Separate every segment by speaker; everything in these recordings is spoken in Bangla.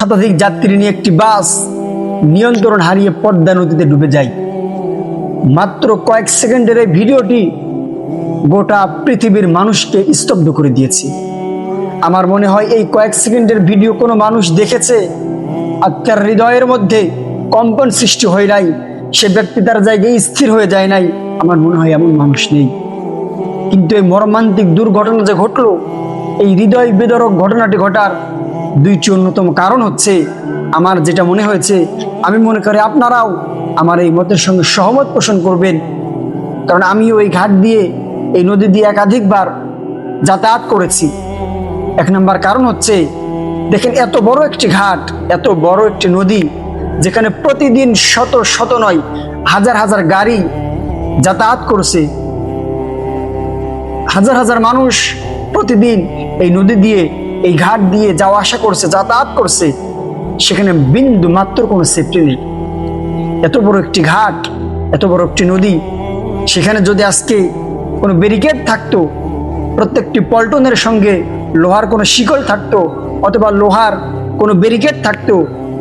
Speaker 1: শতাধিক যাত্রী নিয়ে একটি বাস নিয়ন্ত্রণ হারিয়ে পদ্মা নদীতে ডুবে যায়। মাত্র কয়েক সেকেন্ডের এই ভিডিওটি গোটা পৃথিবীর মানুষকে স্তব্ধ করে দিয়েছে। আমার মনে হয় এই কয়েক সেকেন্ডের ভিডিও কোনো মানুষ দেখেছে আর তার হৃদয়ের মধ্যে কম্পন সৃষ্টি হয় নাই, সে ব্যক্তি তার জায়গায় স্থির হয়ে যায় নাই, আমার মনে হয় এমন মানুষ নেই। কিন্তু এই মর্মান্তিক দুর্ঘটনা যে ঘটলো, এই হৃদয় বিদারক ঘটনাটি ঘটার দুইটি অন্যতম কারণ হচ্ছে, আমার যেটা মনে হয়েছে, আমি মনে করি আপনারাও আমার এই মতের সঙ্গে সহমত পোষণ করবেন, কারণ আমিও এই ঘাট দিয়ে, এই নদী দিয়ে একাধিকবার যাতায়াত করেছি। এক নম্বর কারণ হচ্ছে, দেখেন এত বড় একটি ঘাট, এত বড় একটি নদী, যেখানে প্রতিদিন শত শত নয় হাজার হাজার গাড়ি যাতায়াত করছে, হাজার হাজার মানুষ প্রতিদিন এই নদী দিয়ে, এই ঘাট দিয়ে যাওয়া আসা করছে, যাতায়াত করছে, সেখানে বিন্দু মাত্র কোনো সেফটি নেই। এত বড় একটি ঘাট, এত বড় একটি নদী, সেখানে যদি আজকে কোনো ব্যারিকেড থাকতো, প্রত্যেকটি পল্টনের সঙ্গে লোহার কোনো শিকল থাকতো, অথবা লোহার কোনো ব্যারিকেড থাকতো,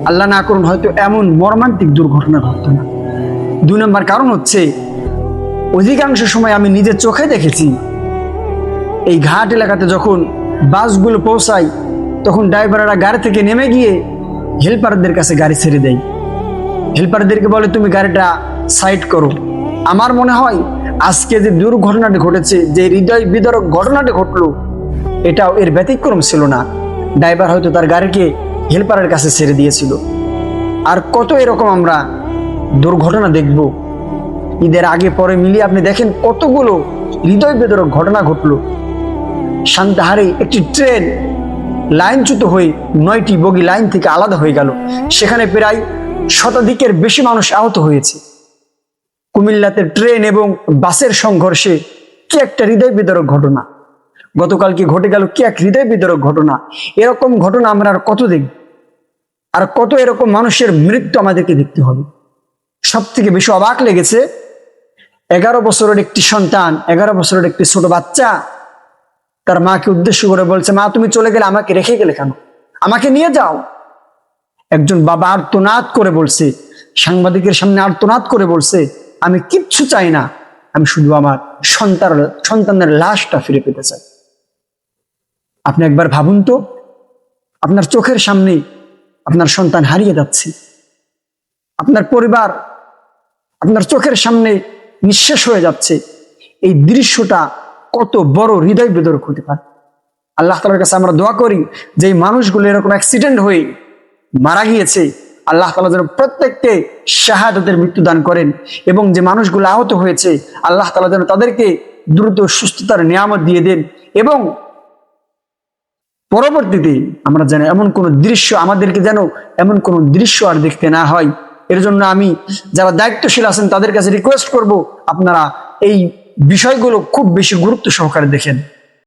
Speaker 1: আল্লাহ না করুন হয়তো এমন মর্মান্তিক দুর্ঘটনা ঘটতো না। দুই নম্বর কারণ হচ্ছে, অধিকাংশ সময় আমি নিজের চোখে দেখেছি, এই ঘাট এলাকাতে যখন বাসগুলো পৌঁছায়, তখন ড্রাইভাররা গাড়ি থেকে নেমে গিয়ে হেল্পারদের কাছে গাড়ি ছেড়ে দেয়। হেল্পারদেরকে বলে তুমি গাড়িটা সাইড করো। আমার মনে হয় আজকে যে দুর্ঘটনাটি ঘটেছে, যে হৃদয় বিদারক ঘটনাটি ঘটলো, এটাও এর ব্যতিক্রম ছিল না। ড্রাইভার হয়তো তার গাড়িকে হেল্পারের কাছে ছেড়ে দিয়েছিল। আর কত এরকম আমরা দুর্ঘটনা দেখব ঈদের আগে পরে মিলিয়ে। আপনি দেখেন কতগুলো হৃদয় বিদারক ঘটনা ঘটলো। সান্তাহারে একটি ট্রেন লাইনচ্যুত হয়ে 9টি বগি লাইন থেকে আলাদা হয়ে গেল, সেখানে প্রায় শতাধিকের বেশি মানুষ আহত হয়েছে। কুমিল্লাতে ট্রেন এবং বাসের সংঘর্ষে কি একটা হৃদয় বিদারক ঘটনা গতকালকে ঘটে গেল, কি এক হৃদয় বিদারক ঘটনা। এরকম ঘটনা আমরা আর কত দেখব, আর কত এরকম মানুষের মৃত্যু আমাদেরকে দেখতে হবে। সব থেকে বেশি অবাক লেগেছে, 11 বছরের একটি সন্তান, 11 বছরের একটি ছোট বাচ্চা তার মাকে উদ্দেশ্য করে বলছে, মা তুমি চলে গেলে, আমাকে রেখে গেলে কেন, আমাকে নিয়ে যাও। একজন বাবা আর্তনাদ করে বলছে, সাংবাদিকের সামনে আর্তনাদ করে বলছে, আমি কিচ্ছু চাই না, আমি শুধু আমার সন্তানের লাশটা ফিরে পেতে চাই। আপনি একবার ভাবুন তো, আপনার চোখের সামনে আপনার সন্তান হারিয়ে যাচ্ছে, আপনার পরিবার আপনার চোখের সামনে নিঃশেষ হয়ে যাচ্ছে। এই দৃশ্যটা কত বড় হৃদয় বিদারক হতে পারে। আল্লাহ তাআলার কাছে আমরা দোয়া করি যে এই মানুষগুলো এরকম অ্যাক্সিডেন্ট হয়ে মারা গিয়েছে, আল্লাহ তাআলা যেন প্রত্যেককে শাহাদাতের মৃত্যু দান করেন, এবং যে মানুষগুলো আহত হয়েছে আল্লাহ তাআলা যেন তাদেরকে দ্রুত সুস্থতার নিয়ামত দিয়ে দেন, এবং পরবর্তীতে আমরা যেন এমন কোনো দৃশ্য, আমাদেরকে যেন এমন কোনো দৃশ্য আর দেখতে না হয়। এর জন্য আমি যারা দায়িত্বশীল আছেন তাদের কাছে রিকোয়েস্ট করব, আপনারা এই বিষয়গুলো খুব বেশি গুরুত্ব সহকারে দেখেন।